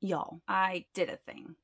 Y'all, I did a thing.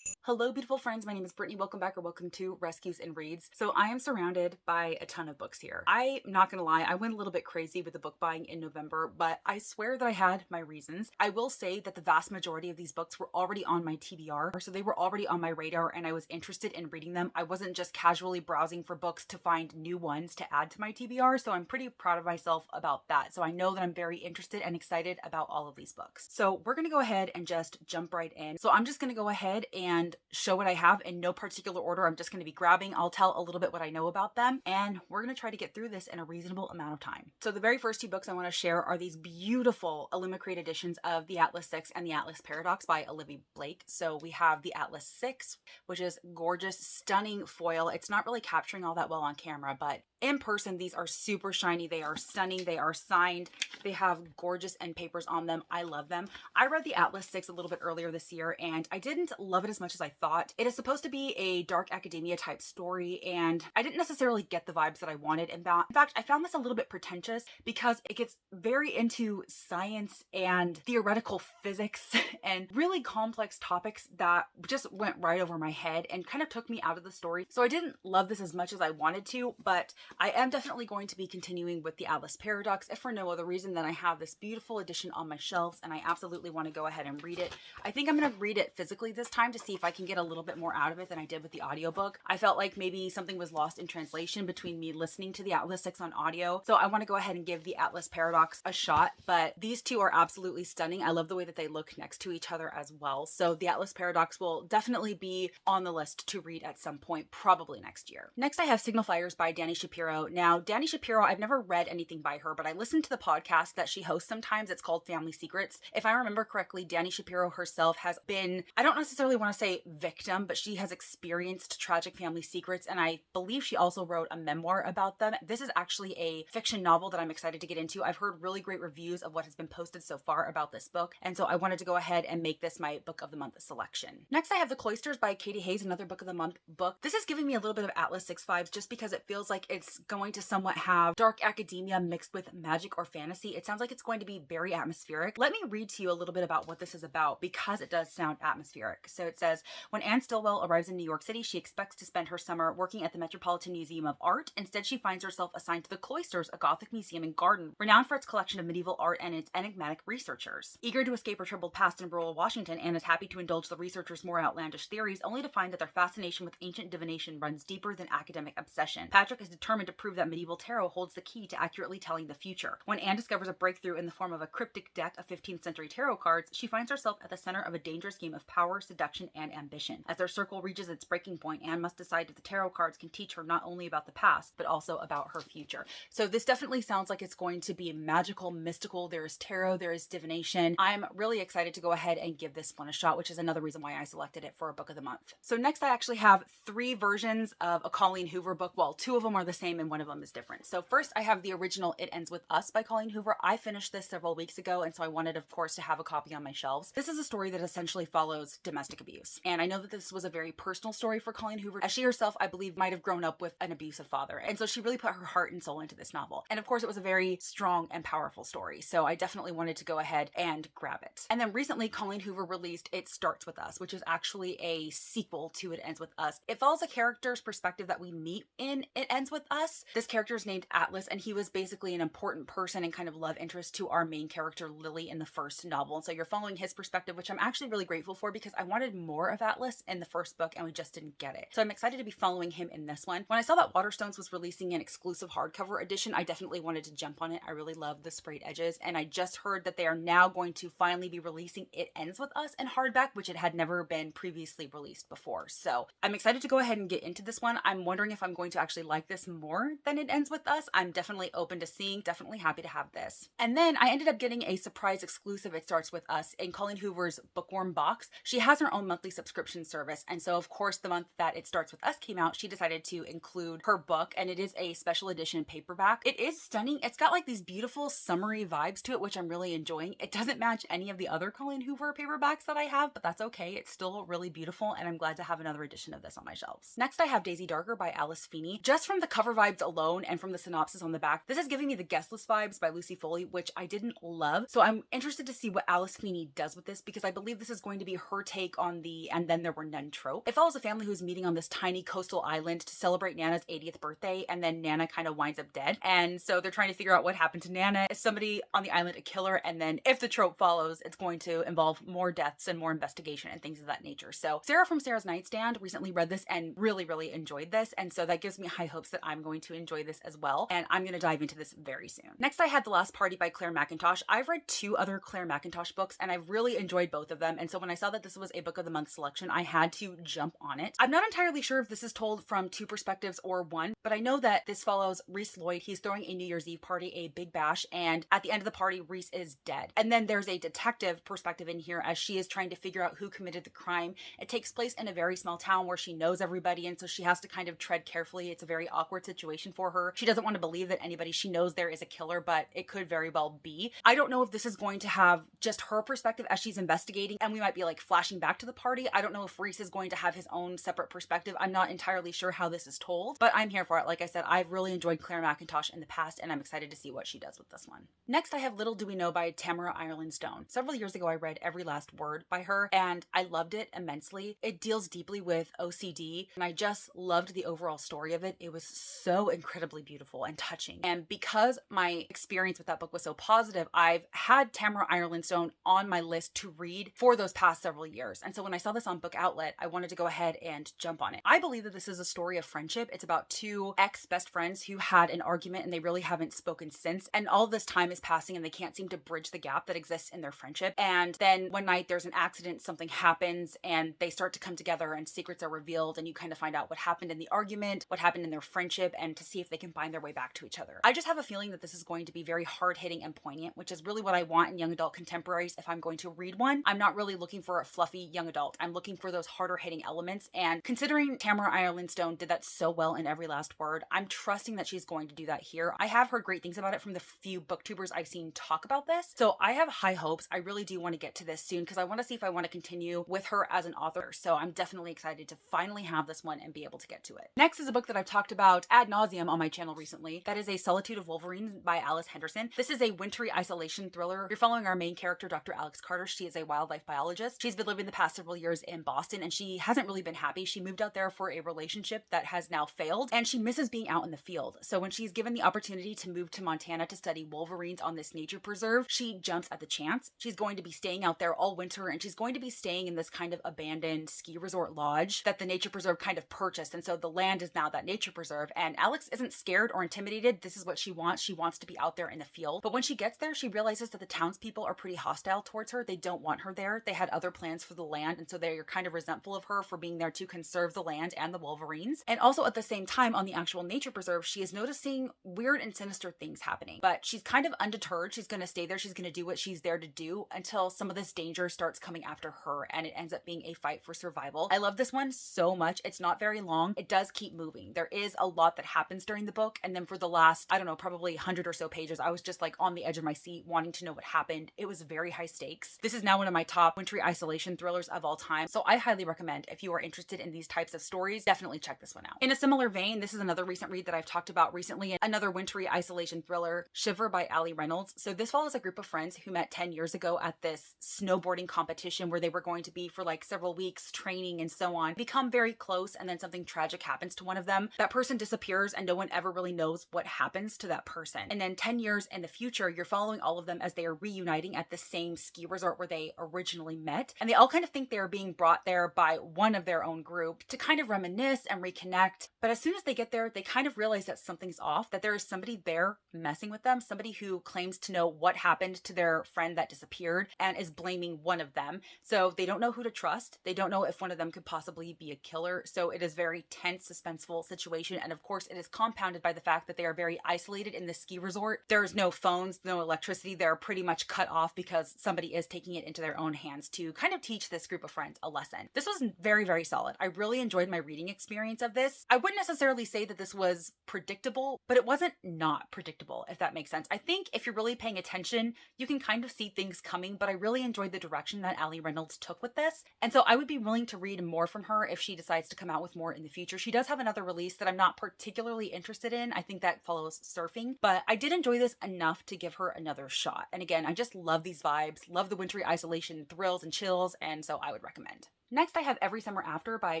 Hello, beautiful friends. My name is Brittany. Welcome back or welcome to Rescues and Reads. So I am surrounded by a ton of books here. I'm not gonna lie, I went a little bit crazy with the book buying in November, but I swear that I had my reasons. I will say that the vast majority of these books were already on my TBR, so they were already on my radar and I was interested in reading them. I wasn't just casually browsing for books to find new ones to add to my TBR, so I'm pretty proud of myself about that. So I know that I'm very interested and excited about all of these books. So we're gonna go ahead and just jump right in. So I'm just gonna go ahead and show what I have in no particular order. I'm just going to be grabbing. I'll tell a little bit what I know about them, and we're going to try to get through this in a reasonable amount of time. So the very first two books I want to share are these beautiful Illumicrate editions of The Atlas Six and The Atlas Paradox by Olivia Blake. So we have The Atlas Six, which is gorgeous, stunning foil. It's not really capturing all that well on camera, but in person, these are super shiny. They are stunning. They are signed. They have gorgeous end papers on them. I love them. I read The Atlas Six a little bit earlier this year, and I didn't love it as much as I thought. It is supposed to be a dark academia type story, and I didn't necessarily get the vibes that I wanted in that. In fact, I found this a little bit pretentious because it gets very into science and theoretical physics and really complex topics that just went right over my head and kind of took me out of the story. So I didn't love this as much as I wanted to, but I am definitely going to be continuing with The Atlas Paradox, if for no other reason than I have this beautiful edition on my shelves and I absolutely want to go ahead and read it. I think I'm going to read it physically this time to see if I can get a little bit more out of it than I did with the audiobook. I felt like maybe something was lost in translation between me listening to The Atlas Six on audio, so I want to go ahead and give The Atlas Paradox a shot, but these two are absolutely stunning. I love the way that they look next to each other as well, so The Atlas Paradox will definitely be on the list to read at some point, probably next year. Next, I have Signal Fires by Dani Shapiro. Now, Dani Shapiro, I've never read anything by her, but I listened to the podcast that she hosts sometimes. It's called Family Secrets. If I remember correctly, Dani Shapiro herself has been, I don't necessarily want to say victim, but she has experienced tragic family secrets, and I believe she also wrote a memoir about them. This is actually a fiction novel that I'm excited to get into. I've heard really great reviews of what has been posted so far about this book, and so I wanted to go ahead and make this my book of the month selection. Next, I have The Cloisters by Katy Hayes, another book of the month book. This is giving me a little bit of Atlas Six vibes just because it feels like it's going to somewhat have dark academia mixed with magic or fantasy. It sounds like it's going to be very atmospheric. Let me read to you a little bit about what this is about because it does sound atmospheric. So it says, when Anne Stillwell arrives in New York City, she expects to spend her summer working at the Metropolitan Museum of Art. Instead, she finds herself assigned to the Cloisters, a Gothic museum and garden, renowned for its collection of medieval art and its enigmatic researchers. Eager to escape her troubled past in rural Washington, Anne is happy to indulge the researchers' more outlandish theories, only to find that their fascination with ancient divination runs deeper than academic obsession. Patrick is determined to prove that medieval tarot holds the key to accurately telling the future. When Anne discovers a breakthrough in the form of a cryptic deck of 15th century tarot cards, she finds herself at the center of a dangerous game of power, seduction, and ambition. As their circle reaches its breaking point, Anne must decide if the tarot cards can teach her not only about the past, but also about her future. So this definitely sounds like it's going to be magical, mystical. There is tarot, there is divination. I'm really excited to go ahead and give this one a shot, which is another reason why I selected it for a book of the month. So next I actually have 3 versions of a Colleen Hoover book. Well, 2 of them are the same and 1 of them is different. So first I have the original It Ends With Us by Colleen Hoover. I finished this several weeks ago, and so I wanted, of course, to have a copy on my shelves. This is a story that essentially follows domestic abuse. And I know that this was a very personal story for Colleen Hoover, as she herself, I believe, might have grown up with an abusive father. And so she really put her heart and soul into this novel. And of course, it was a very strong and powerful story. So I definitely wanted to go ahead and grab it. And then recently, Colleen Hoover released It Starts With Us, which is actually a sequel to It Ends With Us. It follows a character's perspective that we meet in It Ends With Us. This character is named Atlas, and he was basically an important person and kind of love interest to our main character, Lily, in the first novel. And so you're following his perspective, which I'm actually really grateful for because I wanted more of Atlas in the first book and we just didn't get it. So I'm excited to be following him in this one. When I saw that Waterstones was releasing an exclusive hardcover edition, I definitely wanted to jump on it. I really love the sprayed edges, and I just heard that they are now going to finally be releasing It Ends With Us in hardback, which it had never been previously released before. So I'm excited to go ahead and get into this one. I'm wondering if I'm going to actually like this more than It Ends With Us. I'm definitely open to seeing, definitely happy to have this. And then I ended up getting a surprise exclusive It Starts With Us in Colleen Hoover's Bookworm box. She has her own monthly subscription service, and so of course the month that It Starts With Us came out, she decided to include her book, and it is a special edition paperback. It is stunning. It's got like these beautiful summery vibes to it, which I'm really enjoying. It doesn't match any of the other Colleen Hoover paperbacks that I have, but that's okay. It's still really beautiful, and I'm glad to have another edition of this on my shelves. Next, I have Daisy Darker by Alice Feeney. Just from the cover cover vibes alone and from the synopsis on the back, this is giving me the Guest List vibes by Lucy Foley, which I didn't love. So I'm interested to see what Alice Feeney does with this, because I believe this is going to be her take on the "and then there were none" trope. It follows a family who's meeting on this tiny coastal island to celebrate Nana's 80th birthday, and then Nana kind of winds up dead. And so they're trying to figure out what happened to Nana. Is somebody on the island a killer? And then if the trope follows, it's going to involve more deaths and more investigation and things of that nature. So Sarah from Sarah's Nightstand recently read this and really enjoyed this, and so that gives me high hopes that I'm going to enjoy this as well, and I'm going to dive into this very soon. Next, I had The Last Party by Clare Mackintosh. I've read 2 other Clare Mackintosh books, and I've really enjoyed both of them, and so when I saw that this was a book of the month selection, I had to jump on it. I'm not entirely sure if this is told from 2 perspectives or one, but I know that this follows Reese Lloyd. He's throwing a New Year's Eve party, a big bash, and at the end of the party, Reese is dead. And then there's a detective perspective in here as she is trying to figure out who committed the crime. It takes place in a very small town where she knows everybody, and so she has to kind of tread carefully. It's a very awkward situation for her. She doesn't want to believe that anybody she knows there is a killer, but it could very well be. I don't know if this is going to have just her perspective as she's investigating, and we might be like flashing back to the party. I don't know if Reese is going to have his own separate perspective. I'm not entirely sure how this is told, but I'm here for it. Like I said, I've really enjoyed Clare Mackintosh in the past, and I'm excited to see what she does with this one. Next, I have Little Do We Know by Tamara Ireland Stone. Several years ago, I read Every Last Word by her, and I loved it immensely. It deals deeply with OCD, and I just loved the overall story of it. It was so incredibly beautiful and touching. And because my experience with that book was so positive, I've had Tamara Ireland Stone on my list to read for those past several years. And so when I saw this on Book Outlet, I wanted to go ahead and jump on it. I believe that this is a story of friendship. It's about 2 ex-best friends who had an argument and they really haven't spoken since. And all this time is passing and they can't seem to bridge the gap that exists in their friendship. And then one night there's an accident, something happens, and they start to come together and secrets are revealed, and you kind of find out what happened in the argument, what happened in their friendship, and to see if they can find their way back to each other. I just have a feeling that this is going to be very hard-hitting and poignant, which is really what I want in young adult contemporaries if I'm going to read one. I'm not really looking for a fluffy young adult. I'm looking for those harder-hitting elements, and considering Tamara Ireland Stone did that so well in Every Last Word, I'm trusting that she's going to do that here. I have heard great things about it from the few booktubers I've seen talk about this, so I have high hopes. I really do want to get to this soon because I want to see if I want to continue with her as an author, so I'm definitely excited to finally have this one and be able to get to it. Next is a book that I've talked about ad nauseum on my channel recently. That is A Solitude of Wolverines by Alice Henderson. This is a wintry isolation thriller. You're following our main character, Dr. Alex Carter. She is a wildlife biologist. She's been living the past several years in Boston, and she hasn't really been happy. She moved out there for a relationship that has now failed, and she misses being out in the field. So when she's given the opportunity to move to Montana to study wolverines on this nature preserve, she jumps at the chance. She's going to be staying out there all winter, and she's going to be staying in this kind of abandoned ski resort lodge that the nature preserve kind of purchased, and so the land is now that nature preserve, and Alex isn't scared or intimidated. This is what she wants. She wants to be out there in the field. But when she gets there, she realizes that the townspeople are pretty hostile towards her. They don't want her there. They had other plans for the land, and so they're kind of resentful of her for being there to conserve the land and the wolverines. And also at the same time, on the actual nature preserve, she is noticing weird and sinister things happening. But she's kind of undeterred. She's going to stay there. She's going to do what she's there to do until some of this danger starts coming after her, and it ends up being a fight for survival. I love this one so much. It's not very long. It does keep moving. There is a lot that happens during the book, and then for the last, I don't know, probably 100 or so pages, I was just like on the edge of my seat wanting to know what happened. It was very high stakes. This is now one of my top wintry isolation thrillers of all time, so I highly recommend if you are interested in these types of stories, definitely check this one out. In a similar vein, this is another recent read that I've talked about recently, another wintry isolation thriller, Shiver by Allie Reynolds. So this follows a group of friends who met 10 years ago at this snowboarding competition where they were going to be for like several weeks training and so on, become very close, and then something tragic happens to one of them. That person disappears and no one ever really knows what happens to that person. And then 10 years in the future, you're following all of them as they are reuniting at the same ski resort where they originally met. And they all kind of think they are being brought there by one of their own group to kind of reminisce and reconnect. But as soon as they get there, they kind of realize that something's off, that there is somebody there messing with them, somebody who claims to know what happened to their friend that disappeared and is blaming one of them. So they don't know who to trust. They don't know if one of them could possibly be a killer. So it is very tense, suspenseful situation. And of course, it is compounded by the fact that they are very isolated in the ski resort. There's no phones, no electricity. They're pretty much cut off because somebody is taking it into their own hands to kind of teach this group of friends a lesson. This was very, very solid. I really enjoyed my reading experience of this. I wouldn't necessarily say say that this was predictable, but it wasn't not predictable, if that makes sense. I think if you're really paying attention, you can kind of see things coming, but I really enjoyed the direction that Allie Reynolds took with this. And so I would be willing to read more from her if she decides to come out with more in the future. She does have another release that I'm not particularly interested in. I think that follows Surfing, but I did enjoy this enough to give her another shot. And again, I just love these vibes, love the wintry isolation, thrills and chills, and so I would recommend. Next, I have Every Summer After by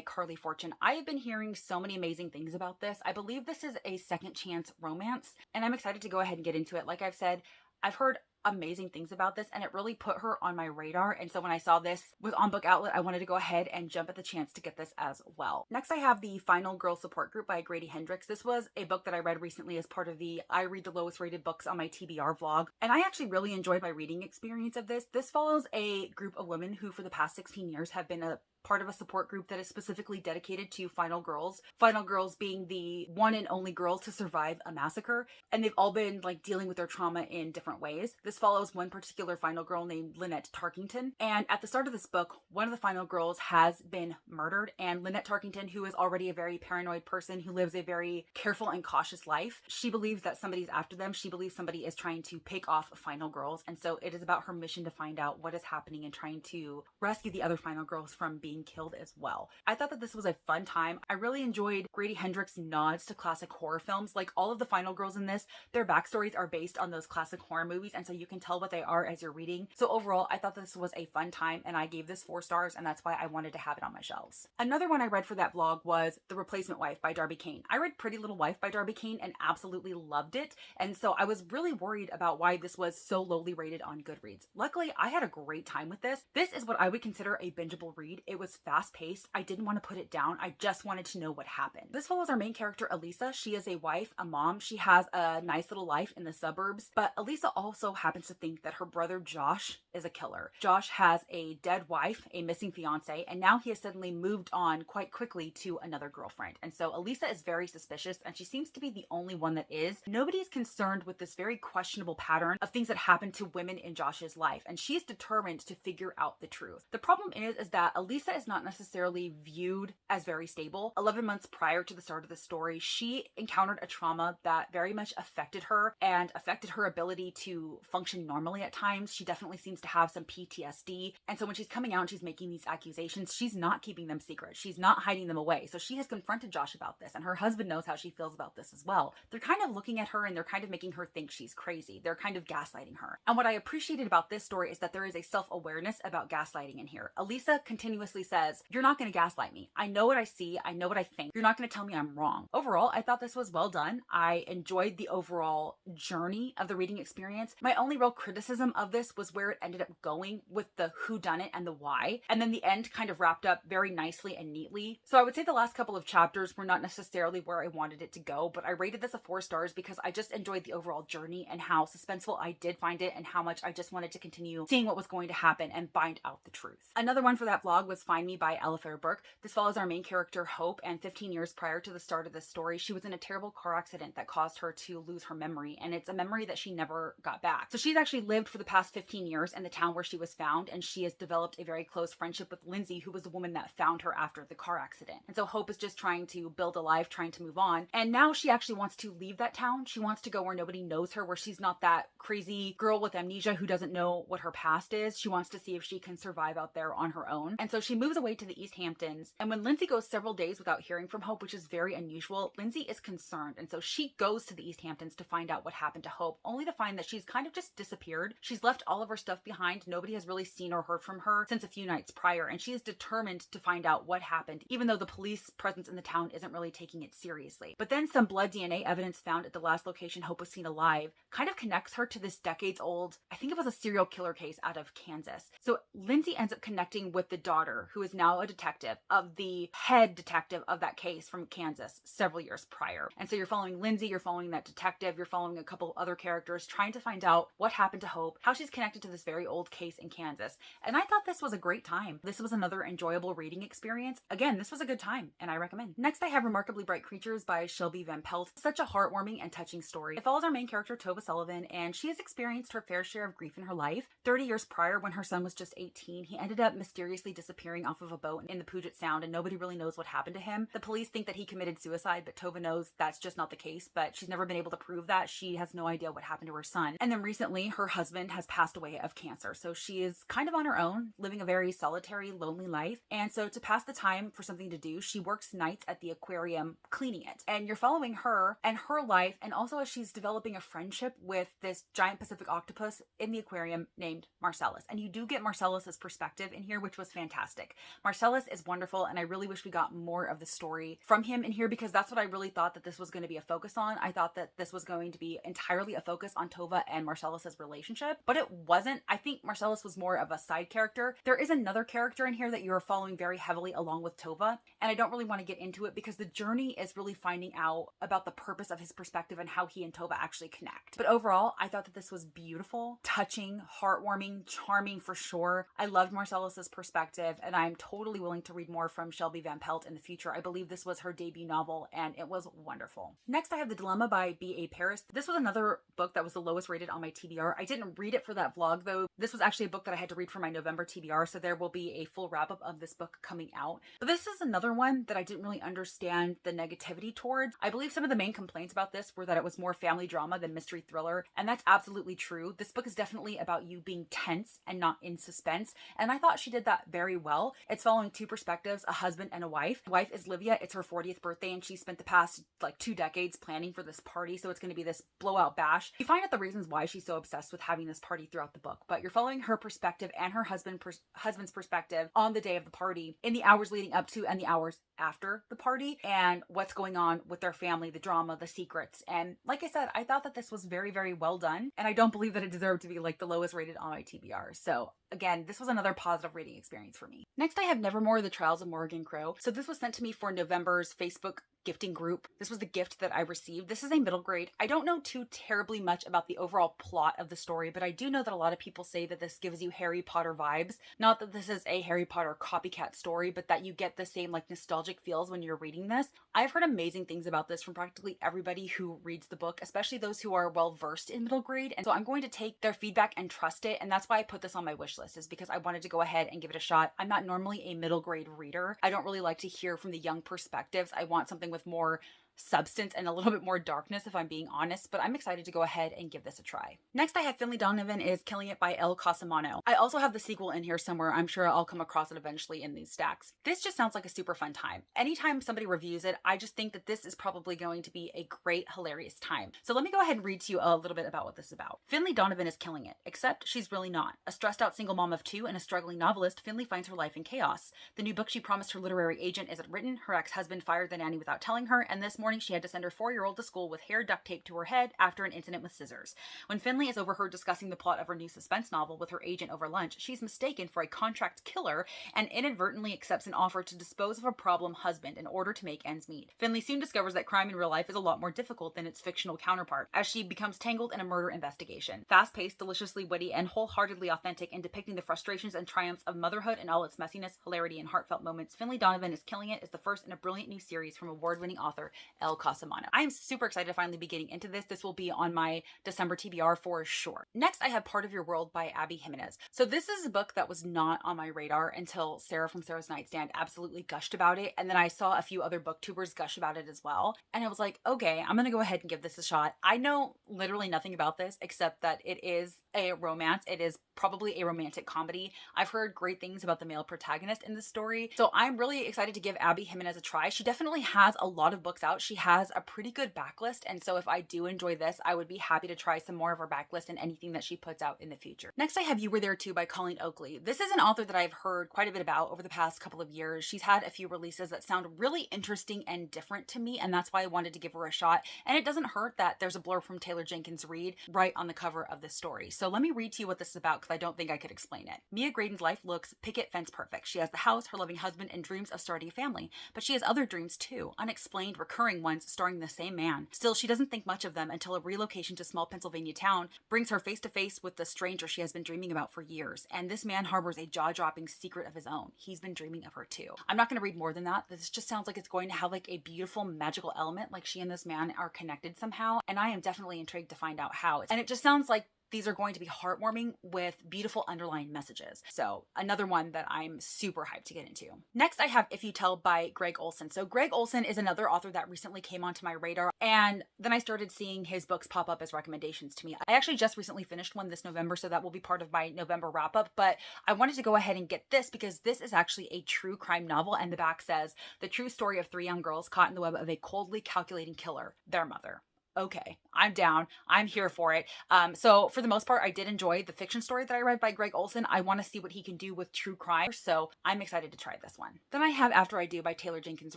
Carley Fortune. I have been hearing so many amazing things about this. I believe this is a second chance romance, and I'm excited to go ahead and get into it. Like I've said, I've heard amazing things about this, and it really put her on my radar. And so when I saw this was on Book Outlet, I wanted to go ahead and jump at the chance to get this as well. Next, I have The Final Girl Support Group by Grady Hendrix. This was a book that I read recently as part of the I Read the Lowest Rated Books on my TBR vlog, and I actually really enjoyed my reading experience of this. This follows a group of women who for the past 16 years have been a part of a support group that is specifically dedicated to final girls. Final girls being the one and only girls to survive a massacre, and they've all been like dealing with their trauma in different ways. This follows one particular final girl named Lynette Tarkington, and at the start of this book, one of the final girls has been murdered, and Lynette Tarkington, who is already a very paranoid person who lives a very careful and cautious life, she believes that somebody's after them. She believes somebody is trying to pick off final girls, and so it is about her mission to find out what is happening and trying to rescue the other final girls from being killed as well. I thought that this was a fun time. I really enjoyed Grady Hendrix' nods to classic horror films. Like all of the final girls in this, their backstories are based on those classic horror movies, and so you can tell what they are as you're reading. So overall, I thought this was a fun time, and I gave this 4 stars, and that's why I wanted to have it on my shelves. Another one I read for that vlog was The Replacement Wife by Darby Kane. I read Pretty Little Wife by Darby Kane and absolutely loved it, and so I was really worried about why this was so lowly rated on Goodreads. Luckily, I had a great time with this. This is what I would consider a bingeable read. It was fast-paced. I didn't want to put it down. I just wanted to know what happened. This follows our main character, Elisa. She is a wife, a mom. She has a nice little life in the suburbs, but Elisa also happens to think that her brother Josh is a killer. Josh has a dead wife, a missing fiance, and now he has suddenly moved on quite quickly to another girlfriend. And so Elisa is very suspicious, and she seems to be the only one that is. Nobody is concerned with this very questionable pattern of things that happen to women in Josh's life, and she is determined to figure out the truth. The problem is that Elisa is not necessarily viewed as very stable. 11 months prior to the start of the story, she encountered a trauma that very much affected her and affected her ability to function normally at times. She definitely seems to have some PTSD. And so when she's coming out and she's making these accusations, she's not keeping them secret. She's not hiding them away. So she has confronted Josh about this, and her husband knows how she feels about this as well. They're kind of looking at her and they're kind of making her think she's crazy. They're kind of gaslighting her. And what I appreciated about this story is that there is a self-awareness about gaslighting in here. Elisa continuously says, "You're not going to gaslight me. I know what I see. I know what I think. You're not going to tell me I'm wrong." Overall, I thought this was well done. I enjoyed the overall journey of the reading experience. My only real criticism of this was where it ended up going with the whodunit and the why. And then the end kind of wrapped up very nicely and neatly. So I would say the last couple of chapters were not necessarily where I wanted it to go, but I rated this a 4 stars because I just enjoyed the overall journey and how suspenseful I did find it and how much I just wanted to continue seeing what was going to happen and find out the truth. Another one for that vlog was Find Me by Alafair Burke. This follows our main character, Hope, and 15 years prior to the start of this story, she was in a terrible car accident that caused her to lose her memory, and it's a memory that she never got back. So she's actually lived for the past 15 years in the town where she was found, and she has developed a very close friendship with Lindsay, who was the woman that found her after the car accident. And so Hope is just trying to build a life, trying to move on, and now she actually wants to leave that town. She wants to go where nobody knows her, where she's not that crazy girl with amnesia who doesn't know what her past is. She wants to see if she can survive out there on her own. And so she moves away to the East Hamptons, and when Lindsay goes several days without hearing from Hope, which is very unusual, Lindsay is concerned, and so she goes to the East Hamptons to find out what happened to Hope, only to find that she's kind of just disappeared. She's left all of her stuff behind. Nobody has really seen or heard from her since a few nights prior, and she is determined to find out what happened, even though the police presence in the town isn't really taking it seriously. But then some blood DNA evidence found at the last location Hope was seen alive kind of connects her to this decades-old, I think it was a serial killer case out of Kansas. So Lindsay ends up connecting with the daughter, who is now a detective, of the head detective of that case from Kansas several years prior. And so you're following Lindsay, you're following that detective, you're following a couple other characters trying to find out what happened to Hope, how she's connected to this very old case in Kansas. And I thought this was a great time. This was another enjoyable reading experience. Again, this was a good time and I recommend. Next, I have Remarkably Bright Creatures by Shelby Van Pelt. Such a heartwarming and touching story. It follows our main character, Tova Sullivan, and she has experienced her fair share of grief in her life. 30 years prior, when her son was just 18, he ended up mysteriously disappearing disappearing off of a boat in the Puget Sound, and nobody really knows what happened to him. The police think that he committed suicide, but Tova knows that's just not the case, but she's never been able to prove that. She has no idea what happened to her son. And then recently, her husband has passed away of cancer, so she is kind of on her own, living a very solitary, lonely life. And so to pass the time for something to do, she works nights at the aquarium cleaning it. And you're following her and her life, and also as she's developing a friendship with this giant Pacific octopus in the aquarium named Marcellus. And you do get Marcellus's perspective in here, which was fantastic. Marcellus is wonderful, and I really wish we got more of the story from him in here, because that's what I really thought that this was going to be a focus on. I thought that this was going to be entirely a focus on Tova and Marcellus's relationship, but it wasn't. I think Marcellus was more of a side character. There is another character in here that you're following very heavily along with Tova, and I don't really want to get into it because the journey is really finding out about the purpose of his perspective and how he and Tova actually connect. But overall, I thought that this was beautiful, touching, heartwarming, charming for sure. I loved Marcellus's perspective, and I'm totally willing to read more from Shelby Van Pelt in the future. I believe this was her debut novel, and it was wonderful. Next, I have The Dilemma by B.A. Paris. This was another book that was the lowest rated on my TBR. I didn't read it for that vlog, though. This was actually a book that I had to read for my November TBR, so there will be a full wrap-up of this book coming out. But this is another one that I didn't really understand the negativity towards. I believe some of the main complaints about this were that it was more family drama than mystery thriller, and that's absolutely true. This book is definitely about you being tense and not in suspense, and I thought she did that very well. It's following two perspectives, a husband and a wife. The wife is Livia. It's her 40th birthday, and she spent the past 2 decades planning for this party, so it's going to be this blowout bash. You find out the reasons why she's so obsessed with having this party throughout the book, but you're following her perspective and her husband's perspective on the day of the party, in the hours leading up to and the hours after the party, and what's going on with their family, the drama, the secrets. And like I said, I thought that this was very, very well done, and I don't believe that it deserved to be the lowest rated on my TBR. So again, this was another positive reading experience for me. Next, I have Nevermoor, The Trials of Morrigan Crow. So this was sent to me for November's Facebook gifting group. This was the gift that I received. This is a middle grade. I don't know too terribly much about the overall plot of the story, but I do know that a lot of people say that this gives you Harry Potter vibes. Not that this is a Harry Potter copycat story, but that you get the same nostalgic feels when you're reading this. I've heard amazing things about this from practically everybody who reads the book, especially those who are well versed in middle grade. And so I'm going to take their feedback and trust it. And that's why I put this on my wish list, is because I wanted to go ahead and give it a shot. I'm not normally a middle grade reader. I don't really like to hear from the young perspectives. I want something with more substance and a little bit more darkness, if I'm being honest, but I'm excited to go ahead and give this a try. Next, I have Finlay Donovan is Killing It by Elle Cosimano. I also have the sequel in here somewhere. I'm sure I'll come across it eventually in these stacks. This just sounds like a super fun time. Anytime somebody reviews it, I just think that this is probably going to be a great, hilarious time. So let me go ahead and read to you a little bit about what this is about. Finlay Donovan is killing it, except she's really not. A stressed out single mom of 2 and a struggling novelist, Finlay finds her life in chaos. The new book she promised her literary agent isn't written, her ex-husband fired the nanny without telling her, and this morning she had to send her 4-year-old to school with hair duct taped to her head after an incident with scissors. When Finlay is overheard discussing the plot of her new suspense novel with her agent over lunch, she's mistaken for a contract killer and inadvertently accepts an offer to dispose of a problem husband in order to make ends meet. Finlay soon discovers that crime in real life is a lot more difficult than its fictional counterpart, as she becomes tangled in a murder investigation. Fast-paced, deliciously witty, and wholeheartedly authentic in depicting the frustrations and triumphs of motherhood and all its messiness, hilarity, and heartfelt moments, Finlay Donovan is Killing It is the first in a brilliant new series from award-winning author Elle Cosimano. I am super excited to finally be getting into this. This will be on my December TBR for sure. Next, I have Part of Your World by Abby Jimenez. So this is a book that was not on my radar until Sarah from Sarah's Nightstand absolutely gushed about it. And then I saw a few other booktubers gush about it as well. And I was like, okay, I'm going to go ahead and give this a shot. I know literally nothing about this except that it is a romance. It is probably a romantic comedy. I've heard great things about the male protagonist in this story. So I'm really excited to give Abby Jimenez a try. She definitely has a lot of books out. She has a pretty good backlist. And so if I do enjoy this, I would be happy to try some more of her backlist and anything that she puts out in the future. Next, I have You Were There Too by Colleen Oakley. This is an author that I've heard quite a bit about over the past couple of years. She's had a few releases that sound really interesting and different to me, and that's why I wanted to give her a shot. And it doesn't hurt that there's a blurb from Taylor Jenkins Reid right on the cover of this story. So let me read to you what this is about, because I don't think I could explain it. Mia Graydon's life looks picket fence perfect. She has the house, her loving husband, and dreams of starting a family. But she has other dreams too, unexplained, recurring ones starring the same man. Still, she doesn't think much of them until a relocation to small Pennsylvania town brings her face to face with the stranger she has been dreaming about for years. And this man harbors a jaw-dropping secret of his own. He's been dreaming of her too. I'm not going to read more than that. This just sounds like it's going to have a beautiful magical element, like she and this man are connected somehow. And I am definitely intrigued to find out how. And it just sounds like these are going to be heartwarming with beautiful underlying messages. So another one that I'm super hyped to get into. Next, I have If You Tell by Greg Olson. So Greg Olson is another author that recently came onto my radar, and then I started seeing his books pop up as recommendations to me. I actually just recently finished one this November, so that will be part of my November wrap up, but I wanted to go ahead and get this because this is actually a true crime novel, and the back says, the true story of 3 young girls caught in the web of a coldly calculating killer, their mother. Okay, I'm down. I'm here for it. So for the most part, I did enjoy the fiction story that I read by Greg Olson. I want to see what he can do with true crime, so I'm excited to try this one. Then I have After I Do by Taylor Jenkins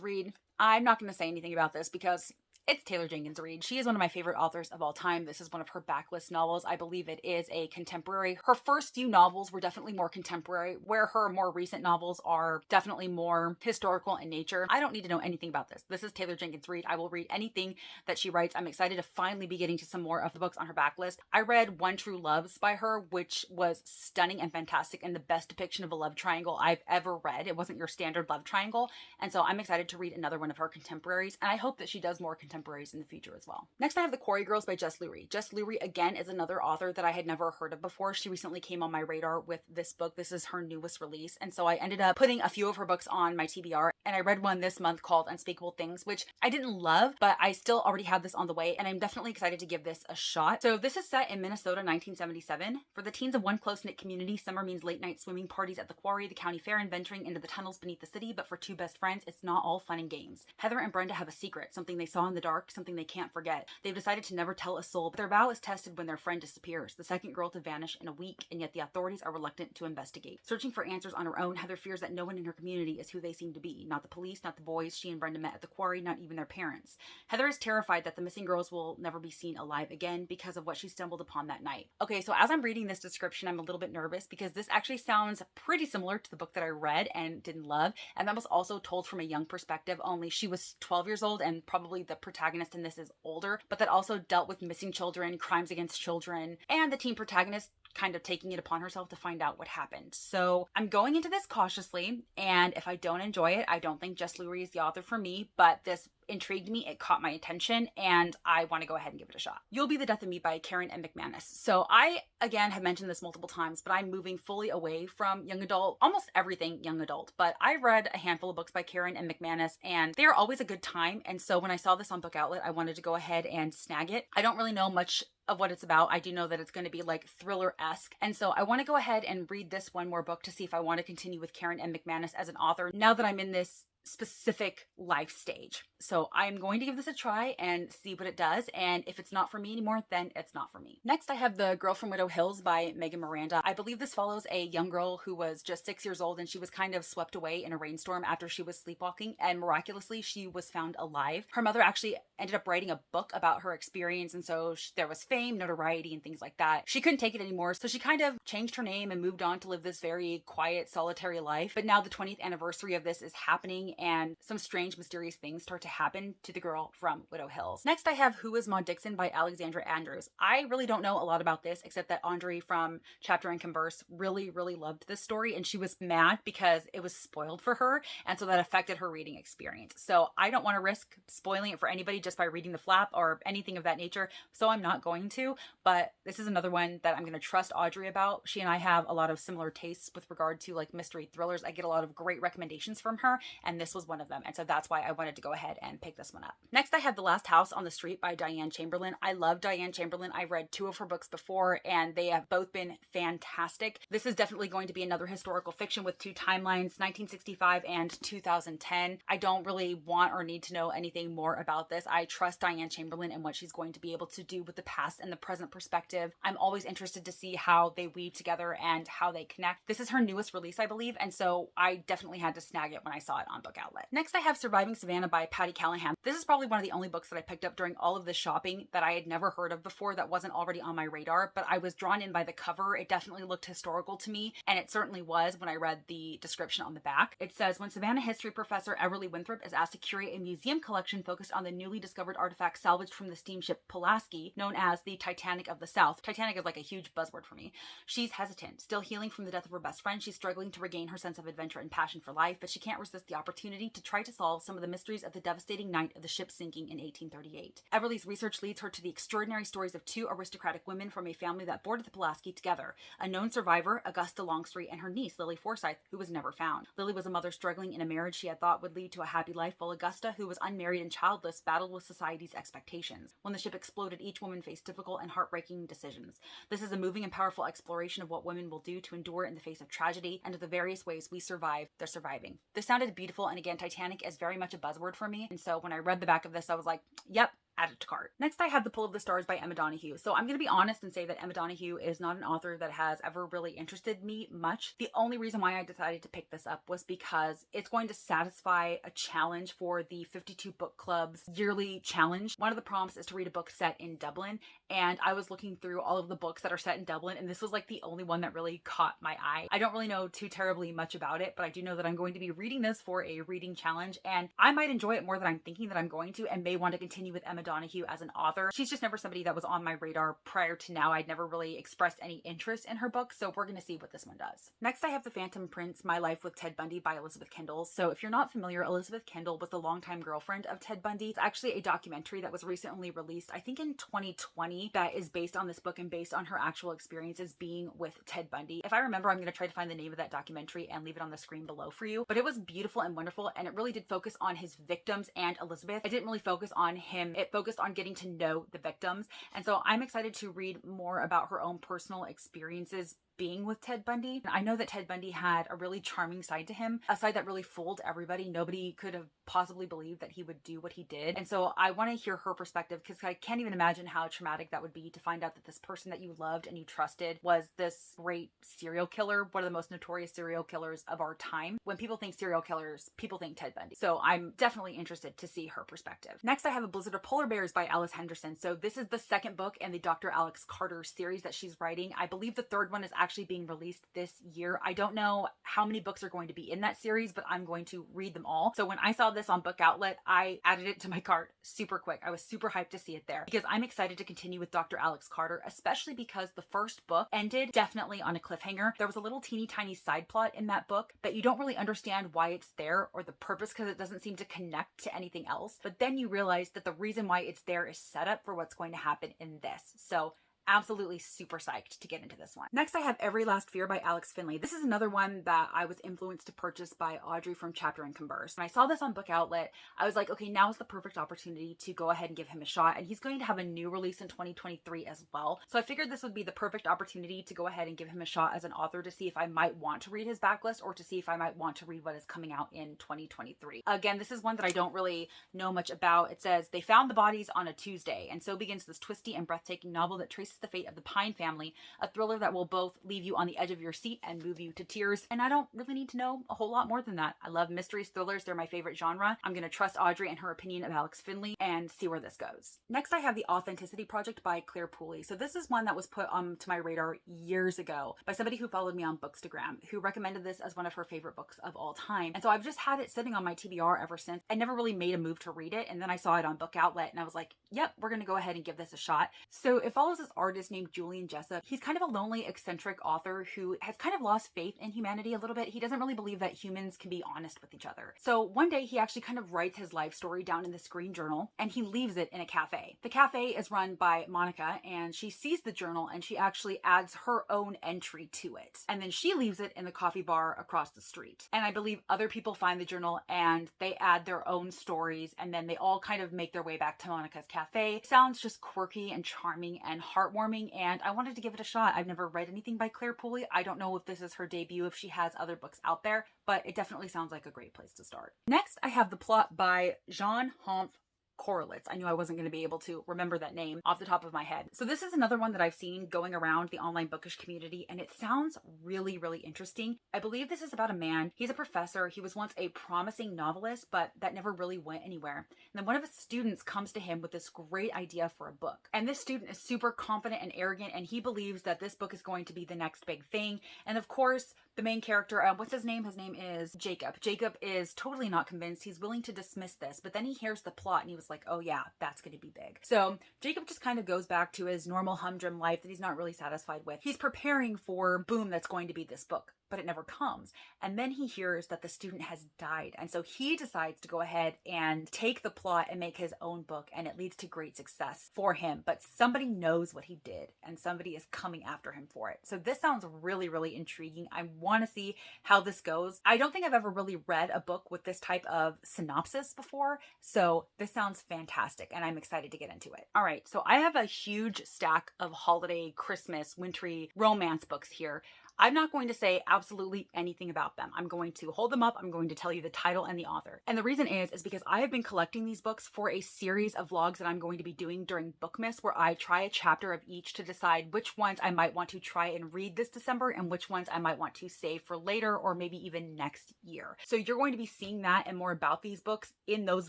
Reid. I'm not going to say anything about this because it's Taylor Jenkins Reid. She is one of my favorite authors of all time. This is one of her backlist novels. I believe it is a contemporary. Her first few novels were definitely more contemporary, where her more recent novels are definitely more historical in nature. I don't need to know anything about this. This is Taylor Jenkins Reid. I will read anything that she writes. I'm excited to finally be getting to some more of the books on her backlist. I read One True Loves by her, which was stunning and fantastic and the best depiction of a love triangle I've ever read. It wasn't your standard love triangle. And so I'm excited to read another one of her contemporaries, and I hope that she does more contemporaries in the future as well. Next, I have The Quarry Girls by Jess Lurie. Jess Lurie, again, is another author that I had never heard of before. She recently came on my radar with this book. This is her newest release, and so I ended up putting a few of her books on my TBR, and I read one this month called Unspeakable Things, which I didn't love, but I still already have this on the way, and I'm definitely excited to give this a shot. So this is set in Minnesota, 1977. For the teens of one close-knit community, summer means late-night swimming parties at the quarry, the county fair, and venturing into the tunnels beneath the city, but for 2 best friends, it's not all fun and games. Heather and Brenda have a secret, something they saw in the dark, something they can't forget. They've decided to never tell a soul, but their vow is tested when their friend disappears, the second girl to vanish in a week, and yet the authorities are reluctant to investigate. Searching for answers on her own, Heather fears that no one in her community is who they seem to be. Not the police, not the boys she and Brenda met at the quarry, not even their parents. Heather is terrified that the missing girls will never be seen alive again because of what she stumbled upon that night. Okay, so as I'm reading this description, I'm a little bit nervous because this actually sounds pretty similar to the book that I read and didn't love, and that was also told from a young perspective, only she was 12 years old, and probably the protagonist in this is older, but that also dealt with missing children, crimes against children, and the teen protagonist kind of taking it upon herself to find out what happened. So I'm going into this cautiously, and if I don't enjoy it, I don't think Jess Lurie is the author for me, but this intrigued me, it caught my attention, and I want to go ahead and give it a shot. You'll Be the Death of Me by Karen M. McManus. So I, again, have mentioned this multiple times, but I'm moving fully away from young adult, almost everything young adult, but I read a handful of books by Karen M. McManus, and they are always a good time, and so when I saw this on Book Outlet, I wanted to go ahead and snag it. I don't really know much of what it's about. I do know that it's going to be like thriller-esque, and so I want to go ahead and read this one more book to see if I want to continue with Karen M. McManus as an author now that I'm in this specific life stage. So I'm going to give this a try and see what it does, and if it's not for me anymore, then it's not for me. Next, I have The Girl from Widow Hills by Megan Miranda. I believe this follows a young girl who was just 6 years old, and she was kind of swept away in a rainstorm after she was sleepwalking, and miraculously she was found alive. Her mother actually ended up writing a book about her experience, and so there was fame, notoriety, and things like that. She couldn't take it anymore, so she kind of changed her name and moved on to live this very quiet, solitary life. But now the 20th anniversary of this is happening, and some strange, mysterious things start to happen to the girl from Widow Hills. Next, I have Who is Maud Dixon by Alexandra Andrews. I really don't know a lot about this, except that Andre from Chapter and Converse really, really loved this story, and she was mad because it was spoiled for her, and so that affected her reading experience. So I don't want to risk spoiling it for anybody just by reading the flap or anything of that nature, so I'm not going to, but this is another one that I'm going to trust Audrey about. She and I have a lot of similar tastes with regard to like mystery thrillers. I get a lot of great recommendations from her, and this was one of them, and so that's why I wanted to go ahead and pick this one up. Next, I have The Last House on the Street by Diane Chamberlain. I love Diane Chamberlain. I've read 2 of her books before, and they have both been fantastic. This is definitely going to be another historical fiction with 2 timelines, 1965 and 2010. I don't really want or need to know anything more about this. I trust Diane Chamberlain and what she's going to be able to do with the past and the present perspective. I'm always interested to see how they weave together and how they connect. This is her newest release, I believe, and so I definitely had to snag it when I saw it on Book Outlet. Next, I have Surviving Savannah by Patty Callahan. This is probably one of the only books that I picked up during all of this shopping that I had never heard of before, that wasn't already on my radar, but I was drawn in by the cover. It definitely looked historical to me, and it certainly was when I read the description on the back. It says, when Savannah history professor Everly Winthrop is asked to curate a museum collection focused on the newly discovered artifact salvaged from the steamship Pulaski, known as the Titanic of the South. Titanic is like a huge buzzword for me. She's hesitant. Still healing from the death of her best friend, she's struggling to regain her sense of adventure and passion for life, but she can't resist the opportunity to try to solve some of the mysteries of the devastating night of the ship sinking in 1838. Everly's research leads her to the extraordinary stories of two aristocratic women from a family that boarded the Pulaski together, a known survivor, Augusta Longstreet, and her niece, Lily Forsyth, who was never found. Lily was a mother struggling in a marriage she had thought would lead to a happy life, while Augusta, who was unmarried and childless, battled with society's expectations. When the ship exploded, each woman faced difficult and heartbreaking decisions. This is a moving and powerful exploration of what women will do to endure in the face of tragedy and of the various ways we survive. They're surviving. This sounded beautiful, and again, Titanic is very much a buzzword for me, and so when I read the back of this, I was like, yep, add it to cart. Next, I have The Pull of the Stars by Emma Donoghue. So I'm going to be honest and say that Emma Donoghue is not an author that has ever really interested me much. The only reason why I decided to pick this up was because it's going to satisfy a challenge for the 52 Book Club's yearly challenge. One of the prompts is to read a book set in Dublin, and I was looking through all of the books that are set in Dublin, and this was like the only one that really caught my eye. I don't really know too terribly much about it, but I do know that I'm going to be reading this for a reading challenge, and I might enjoy it more than I'm thinking that I'm going to, and may want to continue with Emma Donoghue as an author. She's just never somebody that was on my radar prior to now. I'd never really expressed any interest in her book, so we're going to see what this one does. Next, I have The Phantom Prince, My Life with Ted Bundy by Elizabeth Kendall. So if you're not familiar, Elizabeth Kendall was the longtime girlfriend of Ted Bundy. It's actually a documentary that was recently released, I think in 2020, that is based on this book and based on her actual experiences being with Ted Bundy. If I remember, I'm going to try to find the name of that documentary and leave it on the screen below for you. But it was beautiful and wonderful, and it really did focus on his victims and Elizabeth. It didn't really focus on him. It focused on getting to know the victims. And so I'm excited to read more about her own personal experiences being with Ted Bundy. I know that Ted Bundy had a really charming side to him, a side that really fooled everybody. Nobody could have possibly believed that he would do what he did. And so I want to hear her perspective, because I can't even imagine how traumatic that would be to find out that this person that you loved and you trusted was this great serial killer, one of the most notorious serial killers of our time. When people think serial killers, people think Ted Bundy. So I'm definitely interested to see her perspective. Next, I have A Blizzard of Polar Bears by Alice Henderson. So this is the second book in the Dr. Alex Carter series that she's writing. I believe the third one is actually being released this year. I don't know how many books are going to be in that series, but I'm going to read them all. So when I saw this on Book Outlet, I added it to my cart super quick. I was super hyped to see it there, because I'm excited to continue with Dr. Alex Carter, especially because the first book ended definitely on a cliffhanger. There was a little teeny tiny side plot in that book that you don't really understand why it's there or the purpose, because it doesn't seem to connect to anything else. But then you realize that the reason why it's there is set up for what's going to happen in this. So absolutely super psyched to get into this one. Next, I have Every Last Fear by Alex Finlay. This is another one that I was influenced to purchase by Audrey from Chapter and Convers. When I saw this on Book Outlet, I was like, okay, now is the perfect opportunity to go ahead and give him a shot. And he's going to have a new release in 2023 as well. So I figured this would be the perfect opportunity to go ahead and give him a shot as an author, to see if I might want to read his backlist, or to see if I might want to read what is coming out in 2023. Again, this is one that I don't really know much about. It says, they found the bodies on a Tuesday, and so begins this twisty and breathtaking novel that traces the fate of the Pine family, a thriller that will both leave you on the edge of your seat and move you to tears. And I don't really need to know a whole lot more than that. I love mysteries, thrillers. They're my favorite genre. I'm going to trust Audrey and her opinion of Alex Finlay and see where this goes. Next, I have The Authenticity Project by Clare Pooley. So this is one that was put to my radar years ago by somebody who followed me on Bookstagram, who recommended this as one of her favorite books of all time. And so I've just had it sitting on my TBR ever since. I never really made a move to read it. And then I saw it on Book Outlet and I was like, yep, we're going to go ahead and give this a shot. So it follows this artist named Julian Jessup. He's kind of a lonely, eccentric author who has kind of lost faith in humanity a little bit. He doesn't really believe that humans can be honest with each other. So one day he actually kind of writes his life story down in this green journal and he leaves it in a cafe. The cafe is run by Monica and she sees the journal and she actually adds her own entry to it. And then she leaves it in the coffee bar across the street. And I believe other people find the journal and they add their own stories and then they all kind of make their way back to Monica's cafe. It sounds just quirky and charming and heartwarming, and I wanted to give it a shot. I've never read anything by Clare Pooley. I don't know if this is her debut, if she has other books out there, but it definitely sounds like a great place to start. Next, I have The Plot by Jean Humph Corlitz. I knew I wasn't going to be able to remember that name off the top of my head. So this is another one that I've seen going around the online bookish community, and it sounds really, really interesting. I believe this is about a man. He's a professor. He was once a promising novelist, but that never really went anywhere. And then one of his students comes to him with this great idea for a book. And this student is super confident and arrogant, and he believes that this book is going to be the next big thing. And of course, the main character, what's his name? His name is Jacob. Jacob is totally not convinced. He's willing to dismiss this, but then he hears the plot and he was like, oh yeah, that's going to be big. So Jacob just kind of goes back to his normal humdrum life that he's not really satisfied with. He's preparing for boom that's going to be this book, but it never comes. And then he hears that the student has died. And so he decides to go ahead and take the plot and make his own book, and it leads to great success for him. But somebody knows what he did, and somebody is coming after him for it. So this sounds really, really intriguing. I want to see how this goes. I don't think I've ever really read a book with this type of synopsis before, so this sounds fantastic, and I'm excited to get into it. All right, so I have a huge stack of holiday, Christmas, wintry romance books here. I'm not going to say absolutely anything about them. I'm going to hold them up. I'm going to tell you the title and the author. And the reason is because I have been collecting these books for a series of vlogs that I'm going to be doing during Bookmas, where I try a chapter of each to decide which ones I might want to try and read this December and which ones I might want to save for later or maybe even next year. So you're going to be seeing that and more about these books in those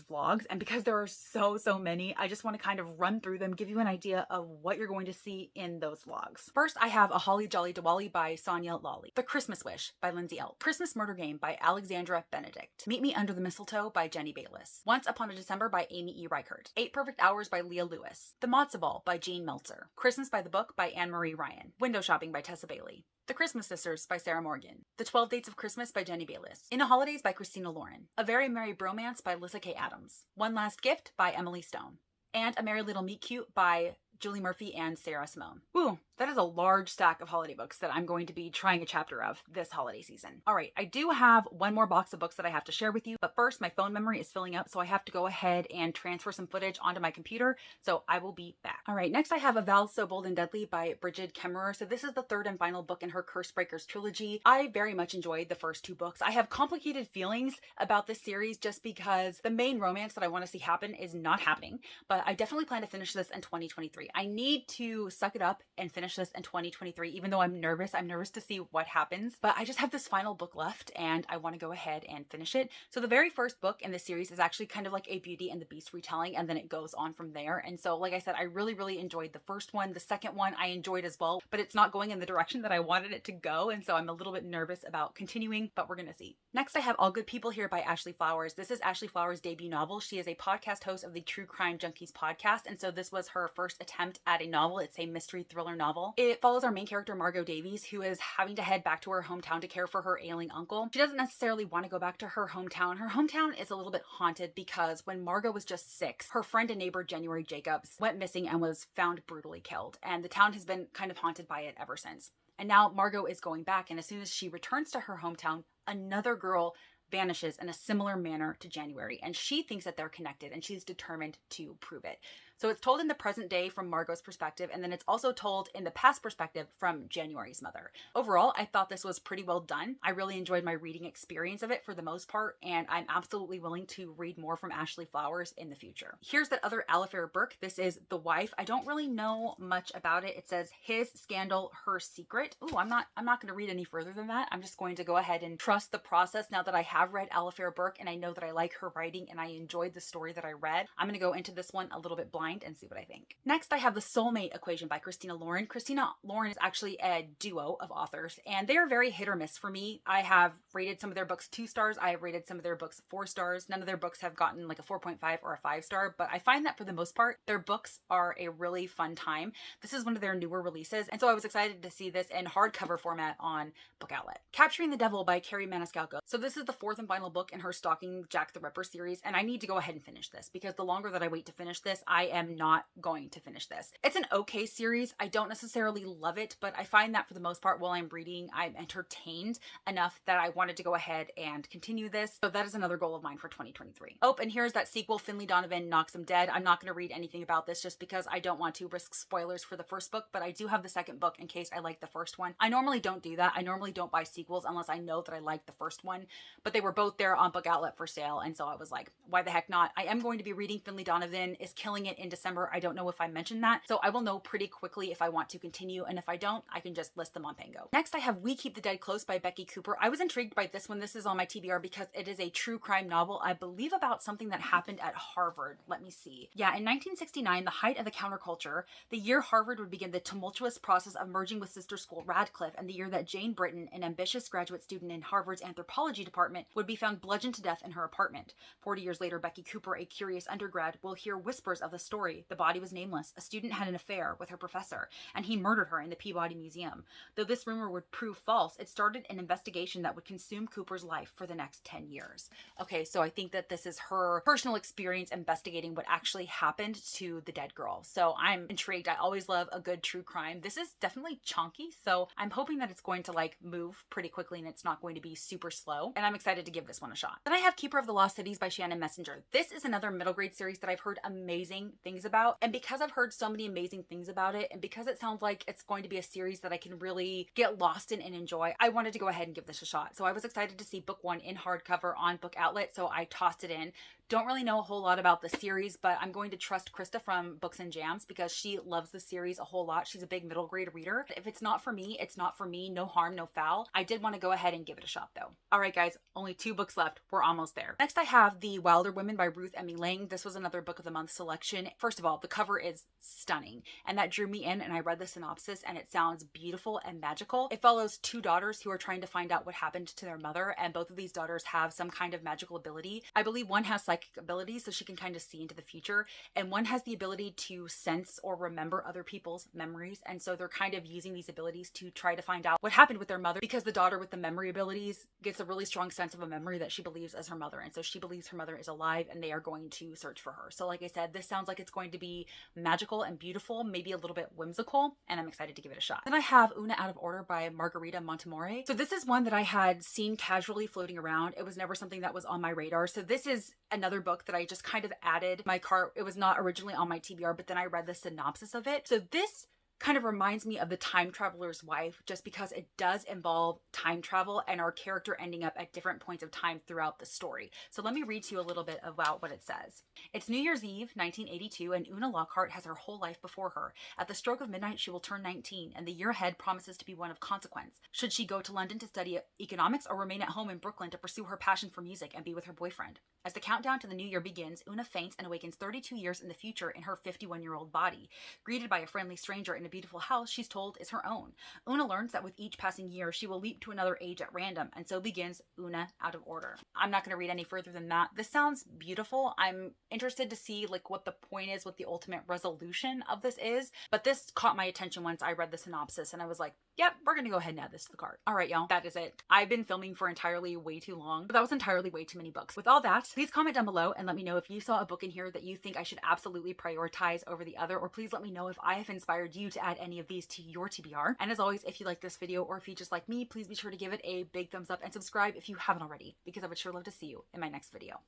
vlogs. And because there are so many, I just want to kind of run through them, give you an idea of what you're going to see in those vlogs. First, I have A Holly Jolly Diwali by Sonia Lawley, The Christmas Wish by Lindsay Elle, Christmas Murder Game by Alexandra Benedict, Meet Me Under the Mistletoe by Jenny Bayless, Once Upon a December by Amy E. Reichert, 8 Perfect Hours by Leah Lewis, The Matzo Ball by Jean Meltzer, Christmas by the Book by Anne-Marie Ryan, Window Shopping by Tessa Bailey, The Christmas Sisters by Sarah Morgan, The 12 Dates of Christmas by Jenny Bayless, In a Holidays by Christina Lauren, A Very Merry Bromance by Lissa K. Adams, One Last Gift by Emily Stone, and A Merry Little Meet Cute by Julie Murphy and Sarah Simone. Woo, that is a large stack of holiday books that I'm going to be trying a chapter of this holiday season. All right, I do have one more box of books that I have to share with you, but first my phone memory is filling up, so I have to go ahead and transfer some footage onto my computer, so I will be back. All right, next I have A Vow So Bold and Deadly by Bridget Kemmerer. So this is the third and final book in her Curse Breakers trilogy. I very much enjoyed the first 2 books. I have complicated feelings about this series just because the main romance that I want to see happen is not happening, but I definitely plan to finish this in 2023. I need to suck it up and finish this in 2023, even though I'm nervous. I'm nervous to see what happens, but I just have this final book left and I want to go ahead and finish it. So the very first book in the series is actually kind of like a Beauty and the Beast retelling, and then it goes on from there. And so, like I said, I really enjoyed the first one. The second one I enjoyed as well, but it's not going in the direction that I wanted it to go. And so I'm a little bit nervous about continuing, but we're going to see. Next, I have All Good People Here by Ashley Flowers. This is Ashley Flowers' debut novel. She is a podcast host of the True Crime Junkies podcast. And so this was her first attempt at a novel. It's a mystery thriller novel. It follows our main character, Margot Davies, who is having to head back to her hometown to care for her ailing uncle. She doesn't necessarily want to go back to her hometown. Her hometown is a little bit haunted because when Margot was just 6, her friend and neighbor, January Jacobs, went missing and was found brutally killed. And the town has been kind of haunted by it ever since. And now Margot is going back, and as soon as she returns to her hometown, another girl vanishes in a similar manner to January, and she thinks that they're connected, and she's determined to prove it. So it's told in the present day from Margot's perspective, and then it's also told in the past perspective from January's mother. Overall, I thought this was pretty well done. I really enjoyed my reading experience of it for the most part, and I'm absolutely willing to read more from Ashley Flowers in the future. Here's that other Alafair Burke. This is The Wife. I don't really know much about it. It says his scandal, her secret. Ooh, I'm not going to read any further than that. I'm just going to go ahead and trust the process now that I have read Alafair Burke and I know that I like her writing and I enjoyed the story that I read. I'm going to go into this one a little bit blind and see what I think. Next, I have The Soulmate Equation by Christina Lauren. Christina Lauren is actually a duo of authors, and they are very hit or miss for me. I have rated some of their books 2 stars. I have rated some of their books 4 stars. None of their books have gotten like a 4.5 or a 5 star, but I find that for the most part, their books are a really fun time. This is one of their newer releases, and so I was excited to see this in hardcover format on Book Outlet. Capturing the Devil by Carrie Maniscalco. So this is the 4th and final book in her Stalking Jack the Ripper series, and I need to go ahead and finish this because the longer that I wait to finish this, I am not going to finish this. It's an okay series. I don't necessarily love it, but I find that for the most part while I'm reading, I'm entertained enough that I wanted to go ahead and continue this. So that is another goal of mine for 2023. Oh, and here's that sequel, Finlay Donovan Knocks Him Dead. I'm not going to read anything about this just because I don't want to risk spoilers for the first book, but I do have the second book in case I like the first one. I normally don't do that. I normally don't buy sequels unless I know that I like the first one, but they were both there on Book Outlet for sale, and so I was like, why the heck not? I am going to be reading Finlay Donovan is killing it in December. I don't know if I mentioned that, so I will know pretty quickly if I want to continue, and if I don't, I can just list them on Pango. Next, I have We Keep the Dead Close by Becky Cooper. I was intrigued by this one. This is on my TBR because it is a true crime novel, I believe about something that happened at Harvard. Let me see. Yeah, in 1969, the height of the counterculture, the year Harvard would begin the tumultuous process of merging with sister school Radcliffe, and the year that Jane Britton, an ambitious graduate student in Harvard's anthropology department, would be found bludgeoned to death in her apartment. 40 years later, Becky Cooper, a curious undergrad, will hear whispers of the story. The body was nameless. A student had an affair with her professor, and he murdered her in the Peabody Museum. Though this rumor would prove false, it started an investigation that would consume Cooper's life for the next 10 years. Okay, so I think that this is her personal experience investigating what actually happened to the dead girl. So I'm intrigued. I always love a good true crime. This is definitely chunky, so I'm hoping that it's going to like move pretty quickly and it's not going to be super slow. And I'm excited to give this one a shot. Then I have Keeper of the Lost Cities by Shannon Messenger. This is another middle grade series that I've heard amazing things about. And because I've heard so many amazing things about it, and because it sounds like it's going to be a series that I can really get lost in and enjoy, I wanted to go ahead and give this a shot. So I was excited to see book one in hardcover on Book Outlet, so I tossed it in. Don't really know a whole lot about the series, but I'm going to trust Krista from Books and Jams because she loves the series a whole lot. She's a big middle grade reader. If it's not for me, it's not for me. No harm, no foul. I did want to go ahead and give it a shot though. All right, guys, only 2 books left. We're almost there. Next, I have The Wilder Women by Ruth Emmy Lang. This was another book of the month selection. First of all, the cover is stunning, and that drew me in, and I read the synopsis, and it sounds beautiful and magical. It follows 2 daughters who are trying to find out what happened to their mother, and both of these daughters have some kind of magical ability. I believe one has psychic abilities, so she can kind of see into the future, and one has the ability to sense or remember other people's memories, and so they're kind of using these abilities to try to find out what happened with their mother, because the daughter with the memory abilities gets a really strong sense of a memory that she believes as her mother, and so she believes her mother is alive, and they are going to search for her. So like I said, this sounds like it's going to be magical and beautiful, maybe a little bit whimsical, and I'm excited to give it a shot. Then I have Una Out of Order by Margarita Montemore. So this is one that I had seen casually floating around. It was never something that was on my radar. So this is another book that I just kind of added my cart. It was not originally on my TBR, but then I read the synopsis of it. So this kind of reminds me of The Time Traveler's Wife, just because it does involve time travel and our character ending up at different points of time throughout the story. So let me read to you a little bit about what it says. It's New Year's Eve, 1982, and Una Lockhart has her whole life before her. At the stroke of midnight, she will turn 19, and the year ahead promises to be one of consequence. Should she go to London to study economics or remain at home in Brooklyn to pursue her passion for music and be with her boyfriend? As the countdown to the new year begins, Una faints and awakens 32 years in the future in her 51-year-old body. Greeted by a friendly stranger in a beautiful house she's told is her own. Una learns that with each passing year, she will leap to another age at random, and so begins Una Out of Order. I'm not going to read any further than that. This sounds beautiful. I'm interested to see like what the point is, what the ultimate resolution of this is, but this caught my attention once I read the synopsis, and I was like, yep, we're going to go ahead and add this to the cart. All right, y'all, that is it. I've been filming for entirely way too long, but that was entirely way too many books. With all that, please comment down below and let me know if you saw a book in here that you think I should absolutely prioritize over the other, or please let me know if I have inspired you to add any of these to your TBR. And as always, if you like this video or if you just like me, please be sure to give it a big thumbs up and subscribe if you haven't already, because I would sure love to see you in my next video.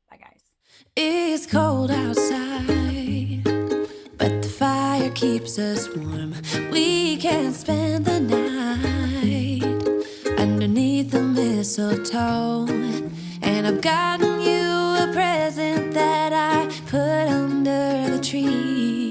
Bye, guys. It's cold outside, but the fire keeps us warm. We can spend the night underneath the mistletoe, and I've gotten you a present that I put under the tree.